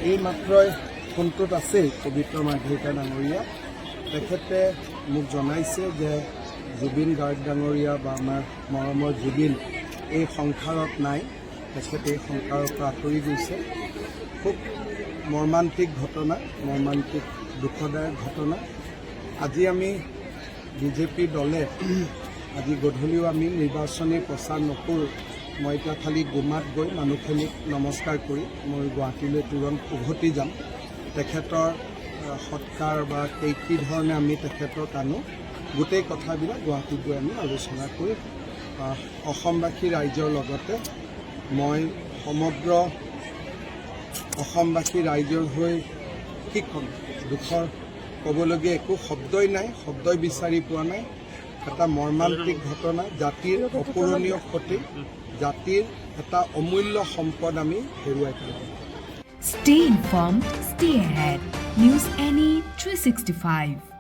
এই মাত্ৰই ফোনটোত আছেই পবিত্ৰ মাৰ্ঘেৰিটা ডাঙৰীয়া তেখেতে মোক জনাইছে যে জুবিন গাৰ্গ ডাঙৰীয়া বা আমাৰ মৰমৰ জুবিন এই সংসাৰত নাই, তেখেতে এই সংসাৰৰ পৰা আঁতৰি গৈছে। খুব মৰ্মান্তিক ঘটনা, মৰ্মান্তিক দুখদায়ক ঘটনা। আজি আমি বিজেপি দলে আজি গধূলিও আমি নিৰ্বাচনী প্ৰচাৰ নকৰোঁ। মই এতিয়া খালি গুমাত গৈ মানুহখিনিক নমস্কাৰ কৰি মই গুৱাহাটীলৈ তুৰন্ত উভতি যাম। তেখেতৰ সৎকাৰ বা কি ধৰণে আমি তেখেতক আনো গোটেই কথাবিলাক গুৱাহাটীত গৈ আমি আলোচনা কৰি অসমবাসী ৰাইজৰ লগতে মই সমগ্ৰ অসমবাসী ৰাইজৰ হৈ কি ক'ম, দুখৰ ক'বলগীয়া একো শব্দই নাই, শব্দই বিচাৰি পোৱা নাই। এটা মৰ্মান্তিক ঘটনা, জাতিৰ অপূৰণীয় ক্ষতি, জাতিৰ এটা অমূল্য সম্পদ আমি হেৰুৱাই পেলালোঁ। Stay informed, stay ahead. News NE 365.